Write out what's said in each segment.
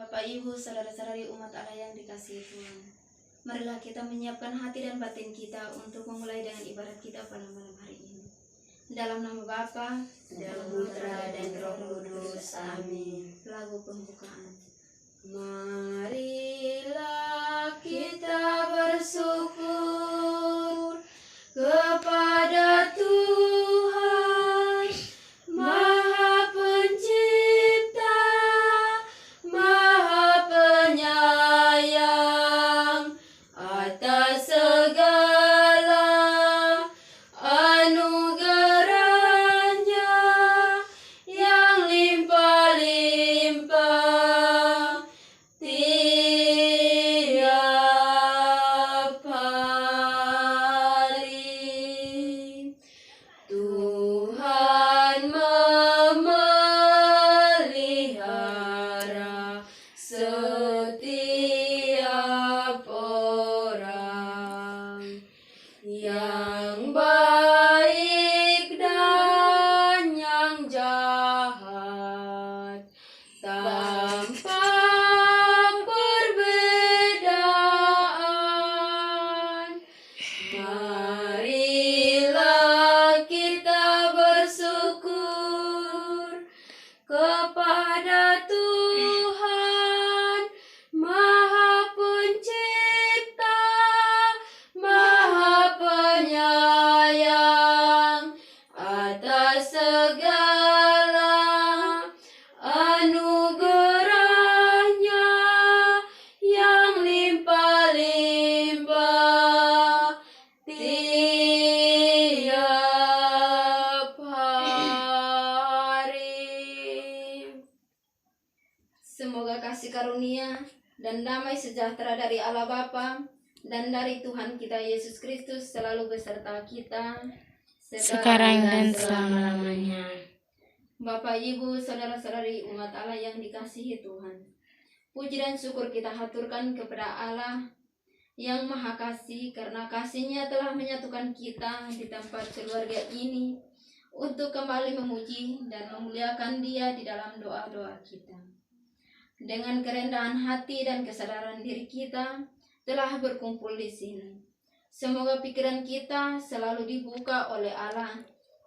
Bapak, Ibu, saudara-saudari umat Allah yang dikasihi Tuhan, marilah kita menyiapkan hati dan batin kita untuk memulai dengan ibadat kita pada malam hari ini. Dalam nama Bapa, dan Putra dan Roh Kudus. Amin. Lagu pembukaan. Marilah kita bersyukur kepada Tuhan Maha Pencipta, Maha Penyayang atas segala anugerahnya yang limpah-limpah tiap hari. Tuhan memelihara setiap orang yang baik dan yang jahat tanpa perbedaan. Marilah kita bersyukur kepada Tuhan Maha Pencipta, Maha Penyayang atas segala anugerahnya yang limpah-limpah tiap hari. Semoga kasih karunia dan damai sejahtera dari Allah Bapa dan dari Tuhan kita Yesus Kristus selalu beserta kita sekarang dan selama-lamanya. Bapak, Ibu, saudara-saudari umat Allah yang dikasihi Tuhan, puji dan syukur kita haturkan kepada Allah yang Maha Kasih, karena kasih-Nya telah menyatukan kita di tempat keluarga ini untuk kembali memuji dan memuliakan Dia di dalam doa-doa kita. Dengan kerendahan hati dan kesadaran diri kita telah berkumpul di sini. Semoga pikiran kita selalu dibuka oleh Allah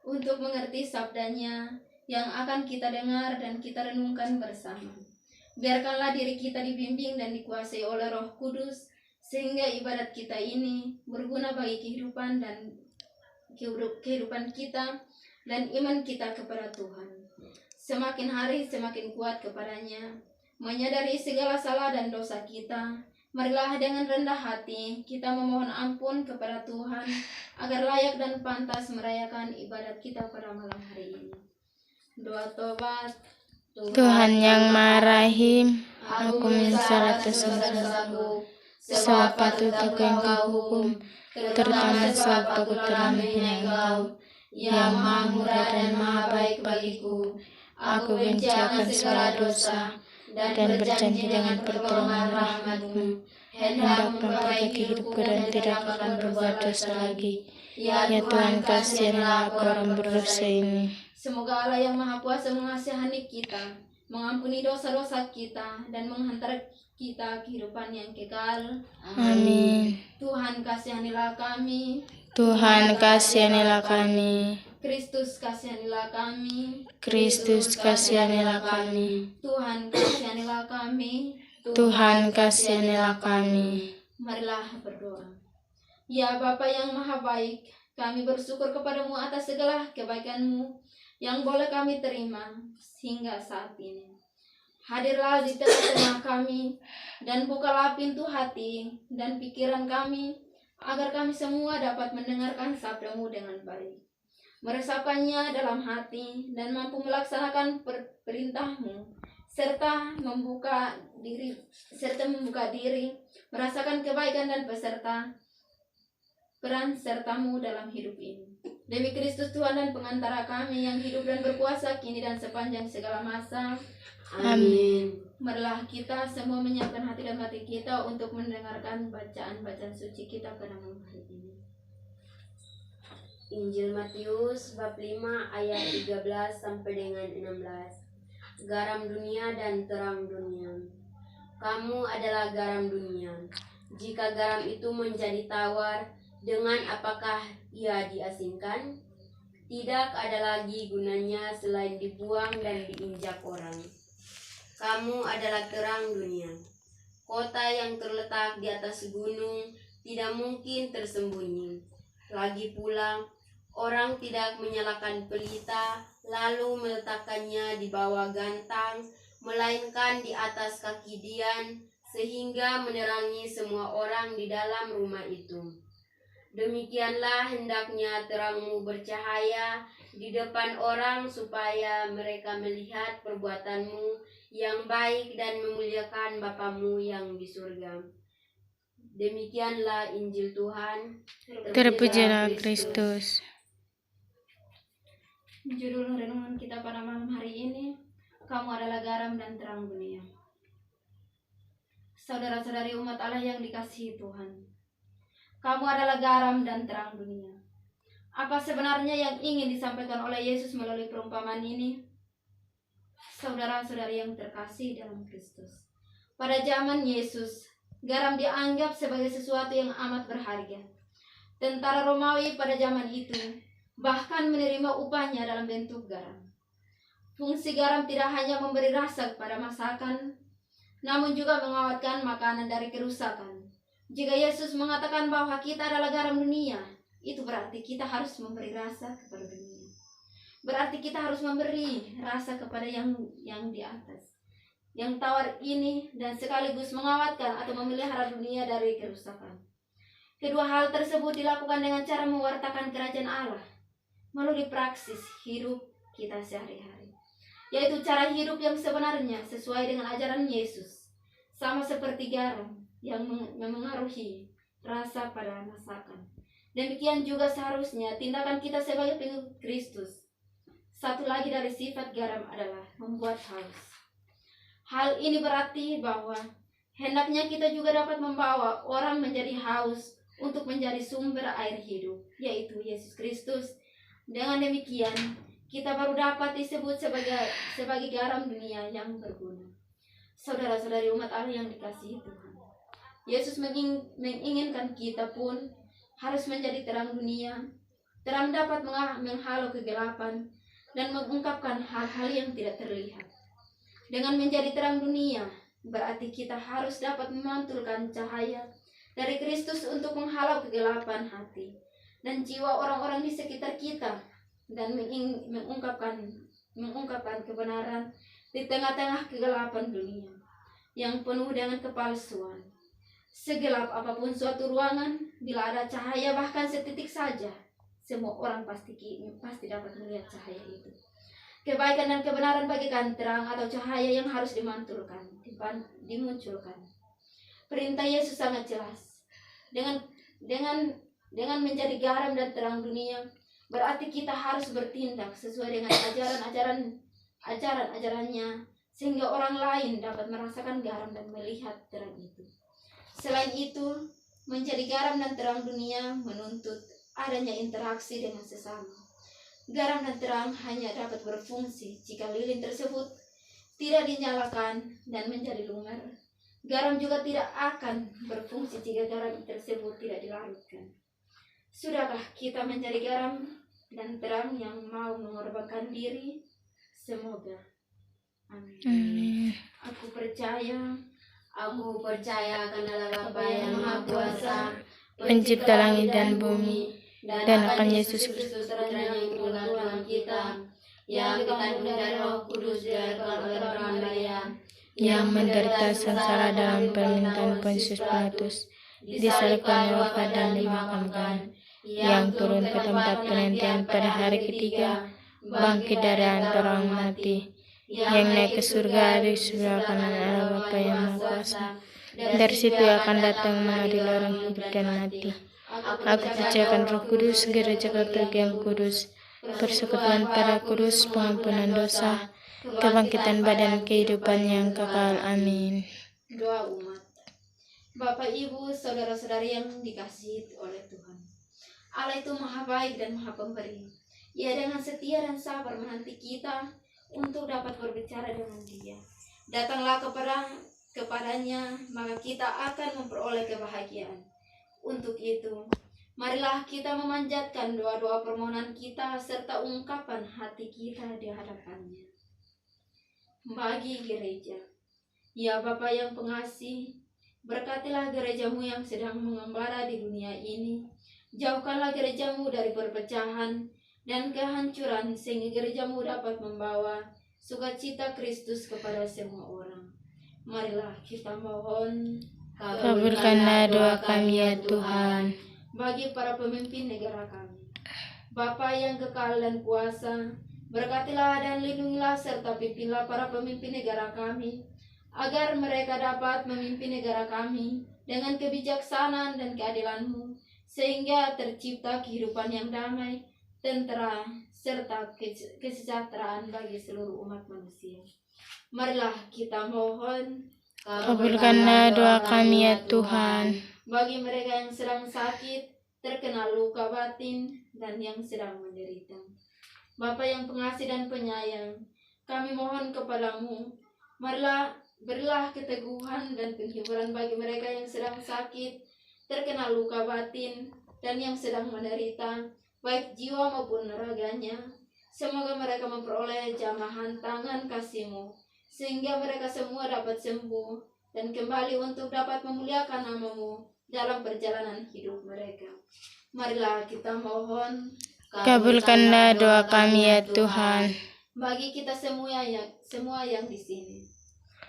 untuk mengerti sabda-Nya yang akan kita dengar dan kita renungkan bersama. Biarkanlah diri kita dibimbing dan dikuasai oleh Roh Kudus, sehingga ibadat kita ini berguna bagi kehidupan kita dan iman kita kepada Tuhan. Semakin hari semakin kuat kepadanya, menyadari segala salah dan dosa kita. Marilah dengan rendah hati kita memohon ampun kepada Tuhan agar layak dan pantas merayakan ibadat kita pada malam hari ini. Doa tobat. Tuhan yang Maha Rahim, aku menyesal atas dosa-dosaku, sebab patut aku Engkau hukum, terutama sebab aku telah menghina Engkau, yang Maha Murah dan Maha Baik bagiku. Aku benci akan segala dosa dan berjanji dengan pertolongan rahmat-Mu, hendak memperbaiki hidupku dan tidak akan berbuat dosa lagi. Ya Tuhan, kasihanlah aku orang berdosa ini. Semoga Allah yang Maha Kuasa mengasihani kita, mengampuni dosa-dosa kita, dan menghantar kita kehidupan yang kekal. Amin. Tuhan, kasihanilah kami. Tuhan, kasihanilah kami. Kristus, kasihanilah kami. Kristus, kasihanilah kami. Tuhan, kasihanilah kami. Tuhan, kasihanilah kami. Marilah berdoa. Ya Bapa yang Maha Baik, kami bersyukur kepadamu atas segala kebaikan-Mu yang boleh kami terima hingga saat ini. Hadirlah di tengah-tengah kami dan bukalah pintu hati dan pikiran kami agar kami semua dapat mendengarkan sabda-Mu dengan baik, meresapkannya dalam hati dan mampu melaksanakan perintah-Mu, serta membuka diri merasakan kebaikan dan peran serta-Mu dalam hidup ini. Demi Kristus Tuhan dan pengantara kami yang hidup dan berkuasa kini dan sepanjang segala masa. Amin. Marilah kita semua menyiapkan hati dan hati kita untuk mendengarkan bacaan-bacaan suci kita pada malam hari ini. Injil Matius bab 5 ayat 13 sampai dengan 16. Garam dunia dan terang dunia. Kamu adalah garam dunia. Jika garam itu menjadi tawar, dengan apakah ia diasinkan? Tidak ada lagi gunanya selain dibuang dan diinjak orang. Kamu adalah terang dunia. Kota yang terletak di atas gunung tidak mungkin tersembunyi. Lagi pula, orang tidak menyalakan pelita lalu meletakkannya di bawah gantang, melainkan di atas kaki dian, sehingga menerangi semua orang di dalam rumah itu. Demikianlah hendaknya terangmu bercahaya di depan orang, supaya mereka melihat perbuatanmu yang baik dan memuliakan Bapamu yang di surga. Demikianlah Injil Tuhan. Terpujilah Kristus. Judul renungan kita pada malam hari ini, kamu adalah garam dan terang dunia. Saudara-saudari umat Allah yang dikasihi Tuhan, kamu adalah garam dan terang dunia. Apa sebenarnya yang ingin disampaikan oleh Yesus melalui perumpamaan ini? Saudara-saudari yang terkasih dalam Kristus, pada zaman Yesus, garam dianggap sebagai sesuatu yang amat berharga. Tentara Romawi pada zaman itu bahkan menerima upahnya dalam bentuk garam. Fungsi garam tidak hanya memberi rasa kepada masakan, namun juga mengawetkan makanan dari kerusakan. Jika Yesus mengatakan bahwa kita adalah garam dunia, itu berarti kita harus memberi rasa kepada dunia. Berarti kita harus memberi rasa kepada yang di atas, yang tawar ini, dan sekaligus mengawetkan atau memelihara dunia dari kerusakan. Kedua hal tersebut dilakukan dengan cara mewartakan kerajaan Allah melalui praksis hidup kita sehari-hari, yaitu cara hidup yang sebenarnya sesuai dengan ajaran Yesus, sama seperti garam yang memengaruhi rasa pada masakan. Demikian juga seharusnya tindakan kita sebagai pengikut Kristus. Satu lagi dari sifat garam adalah membuat haus. Hal ini berarti bahwa hendaknya kita juga dapat membawa orang menjadi haus untuk menjadi sumber air hidup, yaitu Yesus Kristus. Dengan demikian, kita baru dapat disebut sebagai garam dunia yang berguna. Saudara-saudari umat Allah yang dikasihi Tuhan, Yesus menginginkan kita pun harus menjadi terang dunia. Terang dapat menghalau kegelapan dan mengungkapkan hal-hal yang tidak terlihat. Dengan menjadi terang dunia, berarti kita harus dapat memantulkan cahaya dari Kristus untuk menghalau kegelapan hati dan jiwa orang-orang di sekitar kita, dan mengungkapkan kebenaran di tengah-tengah kegelapan dunia yang penuh dengan kepalsuan. Segelap apapun suatu ruangan, bila ada cahaya bahkan setitik saja, semua orang pasti dapat melihat cahaya itu. Kebaikan dan kebenaran bagikan terang atau cahaya yang harus dimunculkan. Perintah Yesus sangat jelas. Dengan menjadi garam dan terang dunia, berarti kita harus bertindak sesuai dengan ajaran-ajarannya, sehingga orang lain dapat merasakan garam dan melihat terang itu. Selain itu, menjadi garam dan terang dunia menuntut adanya interaksi dengan sesama. Garam dan terang hanya dapat berfungsi jika lilin tersebut tidak dinyalakan dan menjadi lumer. Garam juga tidak akan berfungsi jika garam tersebut tidak dilarutkan. Sudahkah kita menjadi garam dan terang yang mau mengorbankan diri? Semoga. Amin. Amin. Aku percaya akan Allah Bapa yang Maha Kuasa, Pencipta langit dan bumi, dan akan Yesus Kristus terang Tuhan kita, yang dikandung dari Roh Kudus dilahirkan oleh Bapa Maria, yang menderita sengsara dalam pemerintahan Pontius Pilatus, disalibkan, wafat dan dimakamkan, yang turun ke tempat penantian pada hari ketiga, bangkit dari antara orang mati, yang naik ke surga di sebelah kanan Allah Bapa yang Maha Kuasa. Dari situ akan datang mengadili orang hidup dan mati. Aku percayakan Roh Kudus, gereja Katolik yang kudus, persekutuan para kudus, pengampunan dosa, kebangkitan badan, kehidupan yang kekal. Amin. Doa umat. Bapak, Ibu, saudara-saudari yang dikasihi oleh Tuhan, Allah itu Maha baik dan Maha pemberi. Ia dengan setia dan sabar menanti kita untuk dapat berbicara dengan Dia. Datanglah kepadanya, maka kita akan memperoleh kebahagiaan. Untuk itu, marilah kita memanjatkan doa-doa permohonan kita serta ungkapan hati kita di hadapannya. Bagi gereja, ya Bapa yang pengasih, berkatilah gerejamu yang sedang mengembara di dunia ini. Jauhkanlah gerejamu dari perpecahan dan kehancuran, sehingga gerejamu dapat membawa sukacita Kristus kepada semua orang. Marilah kita mohon. Kabulkanlah doa kami ya Tuhan. Bagi para pemimpin negara kami, Bapa yang kekal dan kuasa, berkatilah dan lindungilah serta pimpinlah para pemimpin negara kami, agar mereka dapat memimpin negara kami dengan kebijaksanaan dan keadilan-Mu, sehingga tercipta kehidupan yang damai, tentera, serta kesejahteraan bagi seluruh umat manusia. Marilah kita mohon. Kabulkanlah doa kami ya Tuhan. Bagi mereka yang sedang sakit, terkena luka batin, dan yang sedang menderita, Bapa yang pengasih dan penyayang, kami mohon kepadamu, marilah berilah keteguhan dan penghiburan bagi mereka yang sedang sakit, terkena luka batin, dan yang sedang menderita, baik jiwa maupun raganya. Semoga mereka memperoleh jamahan tangan kasih-Mu, sehingga mereka semua dapat sembuh dan kembali untuk dapat memuliakan nama-Mu dalam perjalanan hidup mereka. Marilah kita mohon. Kabulkanlah doa kami ya Tuhan. Bagi kita semua yang di sini,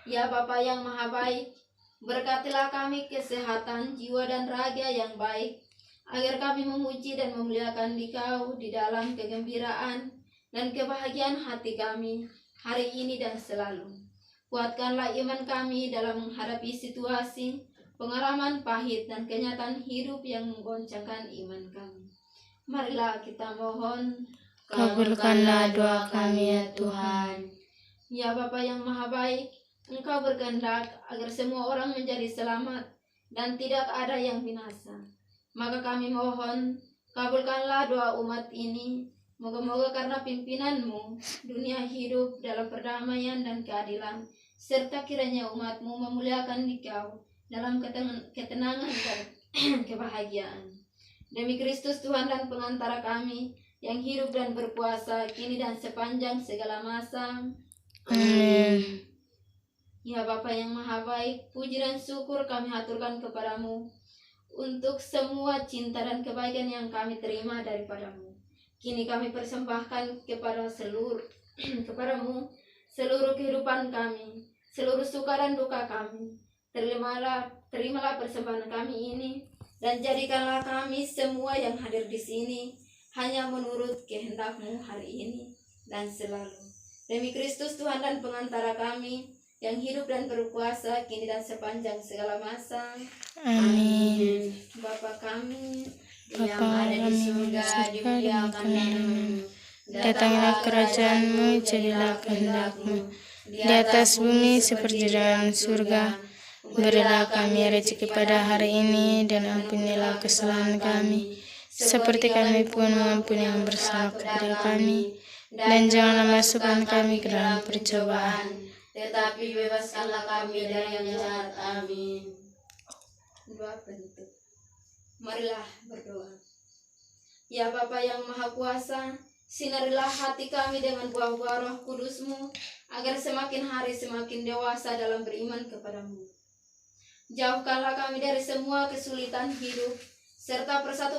ya Bapa yang Maha Baik, berkatilah kami kesehatan jiwa dan raga yang baik, agar kami memuji dan memuliakan Dikau di dalam kegembiraan dan kebahagiaan hati kami hari ini dan selalu. Kuatkanlah iman kami dalam menghadapi situasi, pengalaman pahit dan kenyataan hidup yang menggoncangkan iman kami. Marilah kita mohon. Kabulkanlah doa kami ya Tuhan. Ya Bapa yang Maha Baik, Engkau berkehendak agar semua orang menjadi selamat dan tidak ada yang binasa. Maka kami mohon, kabulkanlah doa umat ini. Moga-moga karena pimpinan-Mu, dunia hidup dalam perdamaian dan keadilan, serta kiranya umat-Mu memuliakan Dikau dalam ketenangan dan kebahagiaan. Demi Kristus Tuhan dan pengantara kami, yang hidup dan berkuasa kini dan sepanjang segala masa. Amin. Ya Bapa yang Maha Baik, puji dan syukur kami haturkan kepadamu untuk semua cinta dan kebaikan yang kami terima daripadamu. Kini kami persembahkan kepadamu seluruh kehidupan kami, seluruh suka dan duka kami. Terimalah persembahan kami ini, dan jadikanlah kami semua yang hadir di sini hanya menurut kehendak-Mu hari ini dan selalu. Demi Kristus Tuhan dan pengantara kami, yang hidup dan berkuasa kini dan sepanjang segala masa. Amin. Bapa kami yang ada di surga, dimuliakan nama-Mu. Datanglah kerajaan-Mu, jadilah kehendak-Mu di atas bumi seperti di dalam surga. Berilah kami rezeki pada hari ini, dan ampunilah kesalahan kami, seperti kami pun mengampuni yang bersalah kepada kami. Dan janganlah masukkan kami ke dalam percobaan, tetapi bebaskanlah kami dari yang jahat. Amin. Doa penutup. Marilah berdoa. Ya Bapa yang Maha Kuasa, sinarilah hati kami dengan buah-buah Roh Kudus-Mu, agar semakin hari semakin dewasa dalam beriman kepadamu. Jauhkanlah kami dari semua kesulitan hidup, serta persatukan